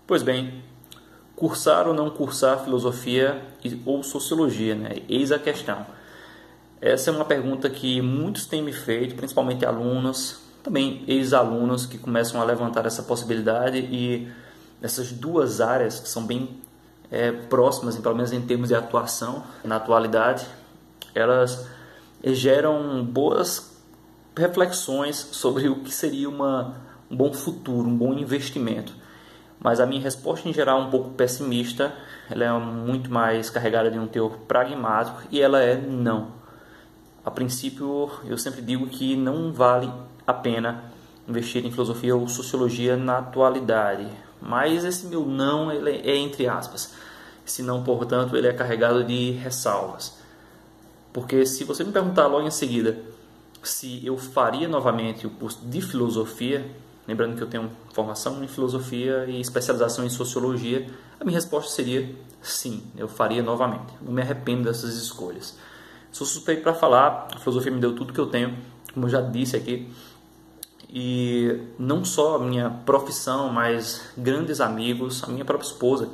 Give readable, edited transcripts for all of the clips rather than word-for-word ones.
Pois bem, cursar ou não cursar filosofia ou sociologia, né? Eis a questão. Essa é uma pergunta que muitos têm me feito, principalmente alunos, também ex-alunos que começam a levantar essa possibilidade, e essas duas áreas que são bem próximas, pelo menos em termos de atuação na atualidade, elas geram boas reflexões sobre o que seria um bom futuro, um bom investimento. Mas a minha resposta em geral é um pouco pessimista, ela é muito mais carregada de um teor pragmático, e ela é não. A princípio, eu sempre digo que não vale a pena investir em filosofia ou sociologia na atualidade. Mas esse meu não, ele é entre aspas. Esse não, portanto, ele é carregado de ressalvas. Porque se você me perguntar logo em seguida se eu faria novamente o curso de filosofia, lembrando que eu tenho formação em filosofia e especialização em sociologia, a minha resposta seria sim, eu faria novamente. Não me arrependo dessas escolhas. Sou suspeito para falar, a filosofia me deu tudo que eu tenho, como eu já disse aqui, e não só a minha profissão, mas grandes amigos, a minha própria esposa.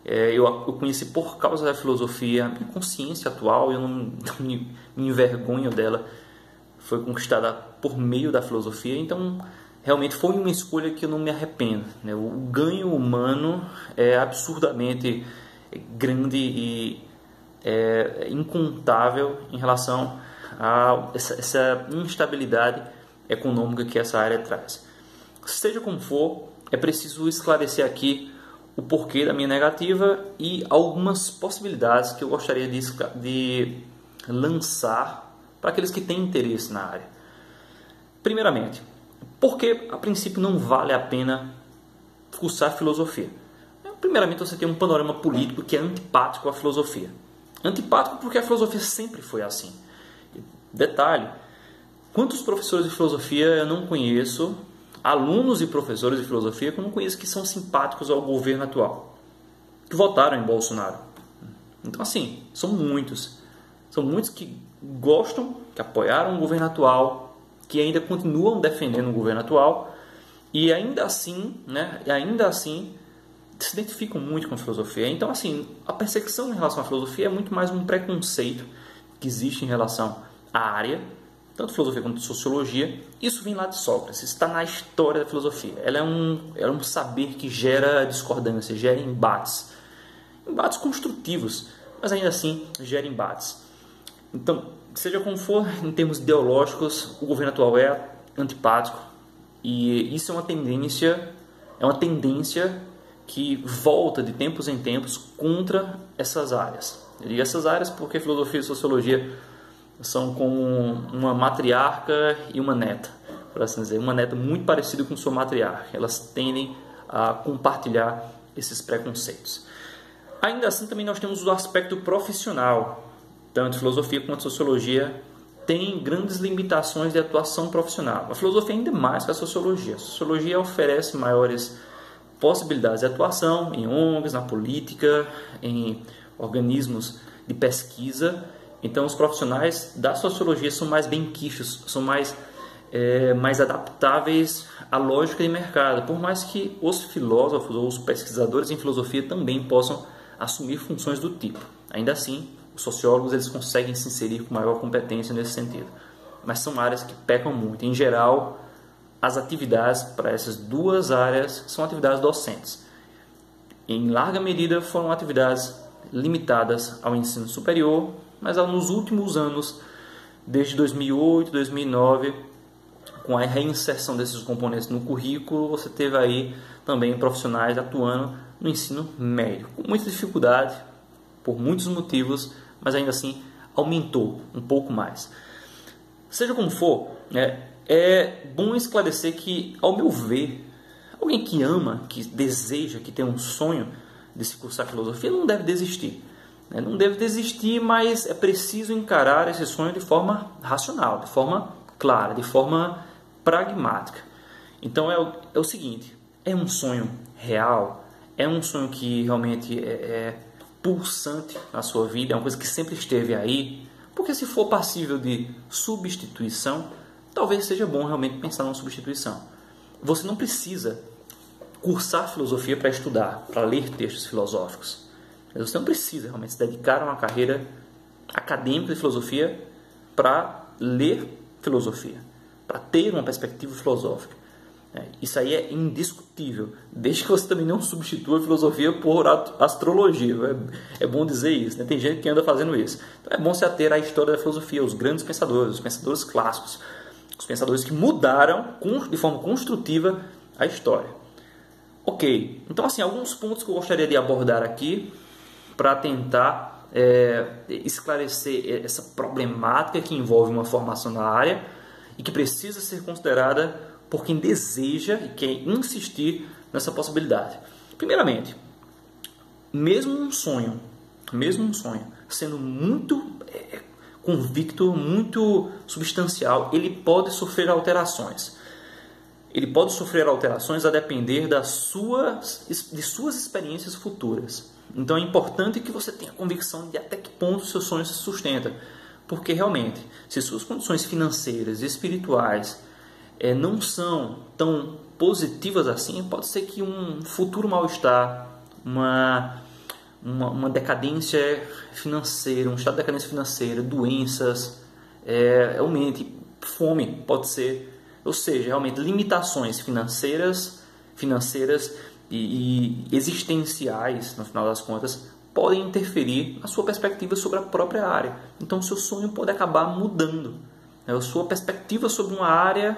Eu conheci por causa da filosofia, a minha consciência atual, eu não me envergonho dela, foi conquistada por meio da filosofia, então realmente foi uma escolha que eu não me arrependo, né? O ganho humano é absurdamente grande e incontável em relação a essa instabilidade econômica que essa área traz. Seja como for, é preciso esclarecer aqui o porquê da minha negativa e algumas possibilidades que eu gostaria de lançar para aqueles que têm interesse na área. Primeiramente, por que a princípio não vale a pena cursar filosofia? Primeiramente, você tem um panorama político que é antipático à filosofia. Antipático porque a filosofia sempre foi assim. Detalhe, quantos professores de filosofia eu não conheço, alunos e professores de filosofia que eu não conheço, que são simpáticos ao governo atual, que votaram em Bolsonaro. Então, assim, são muitos. São muitos que gostam, que apoiaram o governo atual, que ainda continuam defendendo o governo atual, e ainda assim, se identificam muito com a filosofia. Então, assim, a perseguição em relação à filosofia é muito mais um preconceito que existe em relação à área, tanto filosofia quanto sociologia. Isso vem lá de Sócrates, está na história da filosofia. Ela é um saber que gera discordância, gera embates construtivos, mas ainda assim gera embates. Então, seja como for, em termos ideológicos, o governo atual é antipático, e isso é uma tendência que volta de tempos em tempos contra essas áreas. Eu digo essas áreas porque filosofia e sociologia são como uma matriarca e uma neta, por assim dizer. Uma neta muito parecida com sua matriarca. Elas tendem a compartilhar esses preconceitos. Ainda assim, também nós temos o aspecto profissional. Tanto filosofia quanto sociologia têm grandes limitações de atuação profissional. A filosofia ainda mais que a sociologia. A sociologia oferece maiores possibilidades de atuação em ONGs, na política, em organismos de pesquisa. Então, os profissionais da sociologia são mais benquistos, são mais adaptáveis à lógica de mercado, por mais que os filósofos ou os pesquisadores em filosofia também possam assumir funções do tipo. Ainda assim, os sociólogos eles conseguem se inserir com maior competência nesse sentido. Mas são áreas que pecam muito. Em geral, as atividades para essas duas áreas são atividades docentes. Em larga medida foram atividades limitadas ao ensino superior, mas nos últimos anos, desde 2008, 2009, com a reinserção desses componentes no currículo, você teve aí também profissionais atuando no ensino médio, com muita dificuldade, por muitos motivos, mas ainda assim aumentou um pouco mais. Seja como for, é bom esclarecer que, ao meu ver, alguém que ama, que deseja, que tem um sonho de se cursar filosofia, não deve desistir. Não deve desistir, mas é preciso encarar esse sonho de forma racional, de forma clara, de forma pragmática. Então é o seguinte, é um sonho real, é um sonho que realmente é pulsante na sua vida, é uma coisa que sempre esteve aí, porque se for passível de substituição, talvez seja bom realmente pensar numa substituição. Você não precisa cursar filosofia para estudar, para ler textos filosóficos. Você não precisa realmente se dedicar a uma carreira acadêmica de filosofia para ler filosofia, para ter uma perspectiva filosófica. Isso aí é indiscutível, desde que você também não substitua a filosofia por astrologia. É bom dizer isso, né? Tem gente que anda fazendo isso. Então é bom se ater à história da filosofia, os grandes pensadores, os pensadores clássicos, os pensadores que mudaram de forma construtiva a história. Ok, então assim, alguns pontos que eu gostaria de abordar aqui para tentar esclarecer essa problemática que envolve uma formação na área e que precisa ser considerada por quem deseja e quer insistir nessa possibilidade. Primeiramente, mesmo um sonho, sendo muito convicto, muito substancial, ele pode sofrer alterações. Ele pode sofrer alterações a depender de suas experiências futuras. Então é importante que você tenha convicção de até que ponto o seu sonho se sustenta. Porque realmente, se suas condições financeiras e espirituais não são tão positivas assim, pode ser que um futuro mal-estar, uma decadência financeira, um estado de decadência financeira, doenças, aumente, fome pode ser, ou seja, realmente limitações financeiras e existenciais, no final das contas, podem interferir na sua perspectiva sobre a própria área. Então, seu sonho pode acabar mudando. A sua perspectiva sobre uma área,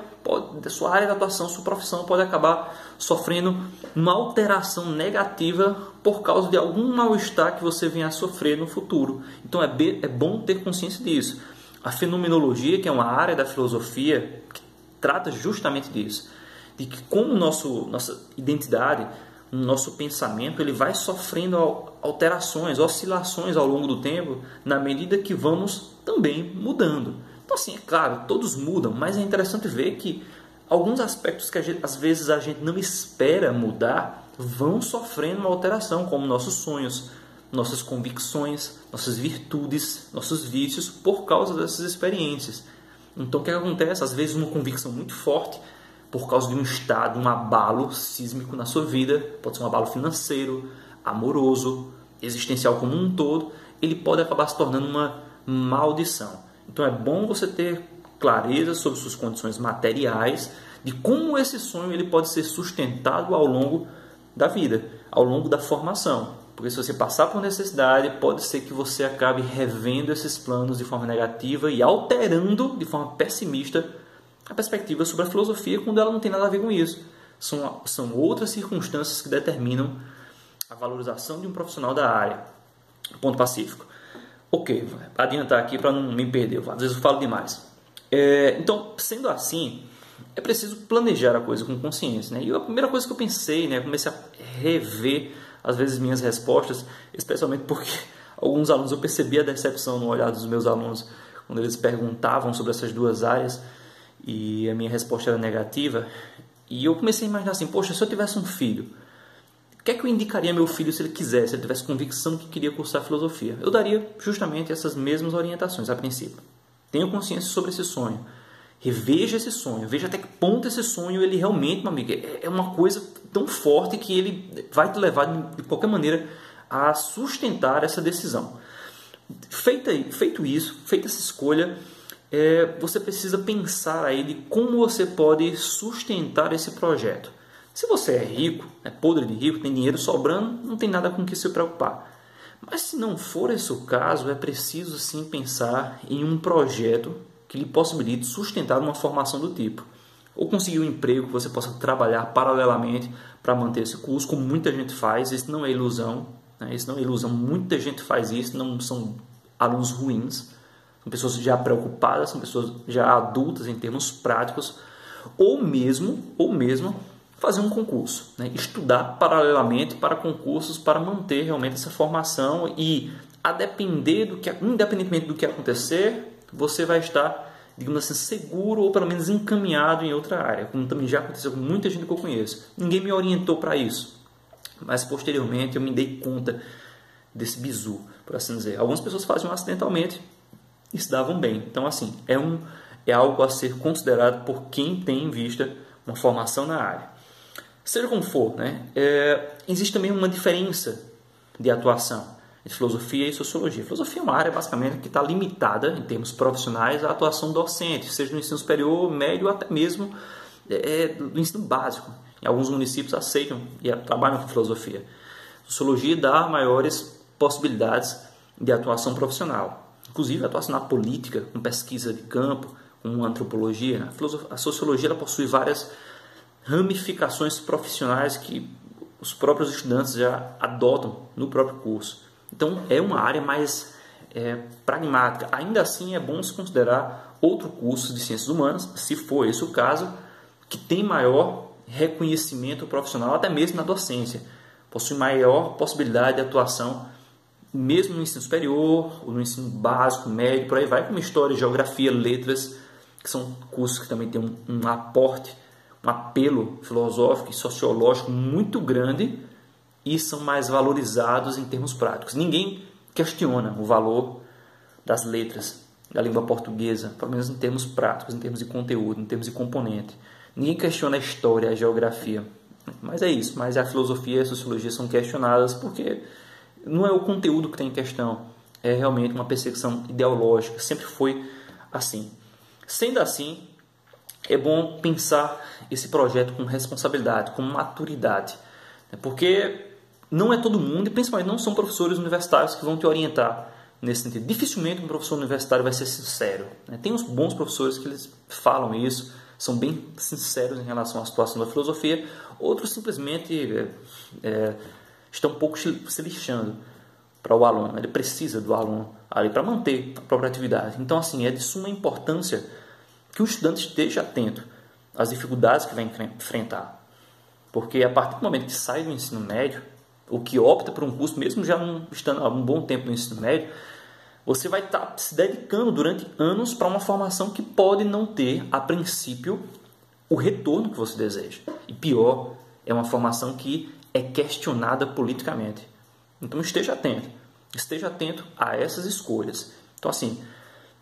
sua área de atuação, sua profissão pode acabar sofrendo uma alteração negativa por causa de algum mal-estar que você venha a sofrer no futuro. Então é bom ter consciência disso. A fenomenologia, que é uma área da filosofia que trata justamente disso, de que como nossa identidade, nosso pensamento, ele vai sofrendo alterações, oscilações ao longo do tempo, na medida que vamos também mudando. Então, assim, é claro, todos mudam, mas é interessante ver que alguns aspectos que às vezes a gente não espera mudar vão sofrendo uma alteração, como nossos sonhos, nossas convicções, nossas virtudes, nossos vícios, por causa dessas experiências. Então, o que acontece? Às vezes, uma convicção muito forte, por causa de um estado, um abalo sísmico na sua vida, pode ser um abalo financeiro, amoroso, existencial como um todo, ele pode acabar se tornando uma maldição. Então é bom você ter clareza sobre suas condições materiais, de como esse sonho ele pode ser sustentado ao longo da vida, ao longo da formação. Porque se você passar por necessidade, pode ser que você acabe revendo esses planos de forma negativa e alterando de forma pessimista a perspectiva sobre a filosofia, quando ela não tem nada a ver com isso. São outras circunstâncias que determinam a valorização de um profissional da área. Ponto pacífico. Ok, vou adiantar aqui para não me perder, às vezes eu falo demais. Então, sendo assim, é preciso planejar a coisa com consciência. Né? E a primeira coisa que eu pensei, né, comecei a rever, às vezes, minhas respostas, especialmente porque alguns alunos, eu percebi a decepção no olhar dos meus alunos, quando eles perguntavam sobre essas duas áreas, e a minha resposta era negativa. E eu comecei a imaginar assim, poxa, se eu tivesse um filho, o que é que eu indicaria a meu filho se ele quisesse, se ele tivesse convicção que queria cursar filosofia? Eu daria justamente essas mesmas orientações a princípio. Tenha consciência sobre esse sonho. Reveja esse sonho. Veja até que ponto esse sonho ele realmente, meu amigo, é uma coisa tão forte que ele vai te levar de qualquer maneira a sustentar essa decisão. Feito isso, feita essa escolha, você precisa pensar aí de como você pode sustentar esse projeto. Se você é rico, é podre de rico, tem dinheiro sobrando, não tem nada com que se preocupar. Mas se não for esse o caso, é preciso sim pensar em um projeto que lhe possibilite sustentar uma formação do tipo. Ou conseguir um emprego que você possa trabalhar paralelamente para manter esse curso, como muita gente faz. Isso não é ilusão, né? Isso não é ilusão. Muita gente faz isso, não são alunos ruins. São pessoas já preocupadas, são pessoas já adultas em termos práticos. Ou mesmo fazer um concurso, né? Estudar paralelamente para concursos para manter realmente essa formação e, independentemente do que acontecer, você vai estar, digamos assim, seguro ou pelo menos encaminhado em outra área, como também já aconteceu com muita gente que eu conheço. Ninguém me orientou para isso, mas posteriormente eu me dei conta desse bizu, por assim dizer. Algumas pessoas faziam acidentalmente e se davam bem. Então, assim, é algo a ser considerado por quem tem em vista uma formação na área. Seja como for, né? Existe também uma diferença de atuação entre filosofia e sociologia. Filosofia é uma área basicamente que está limitada em termos profissionais à atuação docente, seja no ensino superior, médio ou até mesmo no ensino básico. Em alguns municípios aceitam e trabalham com filosofia. Sociologia dá maiores possibilidades de atuação profissional, inclusive atuação na política, com pesquisa de campo, com antropologia. Né? A sociologia ela possui várias ramificações profissionais que os próprios estudantes já adotam no próprio curso. Então é uma área mais pragmática. Ainda assim é bom se considerar outro curso de ciências humanas, se for esse o caso, que tem maior reconhecimento profissional, até mesmo na docência. Possui maior possibilidade de atuação, mesmo no ensino superior, ou no ensino básico, médio, por aí vai, como história, geografia, letras, que são cursos que também têm um aporte, um apelo filosófico e sociológico muito grande e são mais valorizados em termos práticos. Ninguém questiona o valor das letras, da língua portuguesa, pelo menos em termos práticos, em termos de conteúdo, em termos de componente. Ninguém questiona a história, a geografia. Mas é isso, mas a filosofia e a sociologia são questionadas porque não é o conteúdo que tem em questão, é realmente uma perseguição ideológica, sempre foi assim. Sendo assim, é bom pensar esse projeto com responsabilidade, com maturidade, porque não é todo mundo, e principalmente não são professores universitários que vão te orientar nesse sentido. Dificilmente um professor universitário vai ser sincero. Tem uns bons professores que eles falam isso, são bem sinceros em relação à situação da filosofia, outros simplesmente estão um pouco se lixando para o aluno. Ele precisa do aluno ali para manter a própria atividade. Então, assim, é de suma importância que o estudante esteja atento às dificuldades que vai enfrentar. Porque a partir do momento que sai do ensino médio, ou que opta por um curso, mesmo já não estando há um bom tempo no ensino médio, você vai estar se dedicando durante anos para uma formação que pode não ter, a princípio, o retorno que você deseja. E pior, é uma formação que é questionada politicamente. Então esteja atento a essas escolhas. Então assim,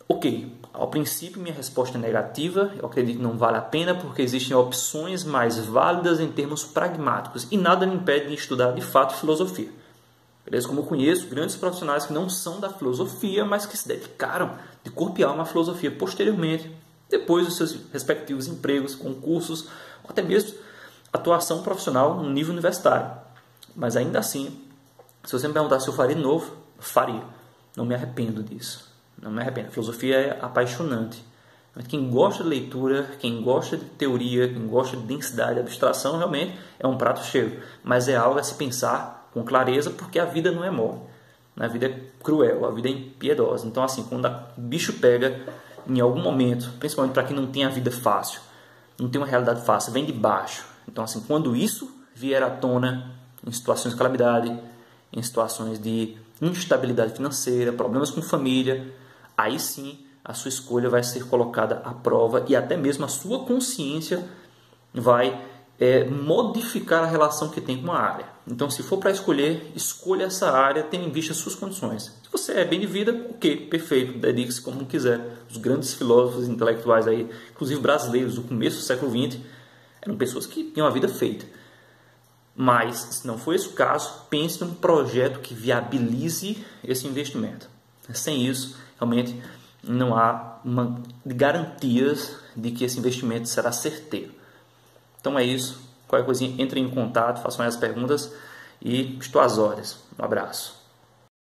ok, ao princípio minha resposta é negativa, eu acredito que não vale a pena porque existem opções mais válidas em termos pragmáticos e nada me impede de estudar de fato filosofia. Beleza? Como eu conheço grandes profissionais que não são da filosofia, mas que se dedicaram de corpo e alma à filosofia posteriormente, depois dos seus respectivos empregos, concursos, ou até mesmo atuação profissional no nível universitário. Mas ainda assim, se você me perguntar se eu faria de novo, eu faria. Não me arrependo disso. Não me arrependo. A filosofia é apaixonante. Mas quem gosta de leitura, quem gosta de teoria, quem gosta de densidade, de abstração, realmente é um prato cheio. Mas é algo a se pensar com clareza, porque a vida não é mole. A vida é cruel, a vida é impiedosa. Então, assim, quando o bicho pega, em algum momento, principalmente para quem não tem a vida fácil, não tem uma realidade fácil, vem de baixo. Então, assim, quando isso vier à tona, em situações de calamidade, em situações de instabilidade financeira, problemas com família, aí sim a sua escolha vai ser colocada à prova e até mesmo a sua consciência vai modificar a relação que tem com a área. Então, se for para escolher, escolha essa área tendo em vista as suas condições. Se você é bem de vida, ok, perfeito, dedique-se como quiser. Os grandes filósofos intelectuais aí, inclusive brasileiros do começo do século XX, eram pessoas que tinham a vida feita. Mas, se não for esse o caso, pense num projeto que viabilize esse investimento. Sem isso, realmente não há garantias de que esse investimento será certeiro. Então é isso. Qualquer coisinha, entre em contato, façam as perguntas e estou às ordens. Um abraço.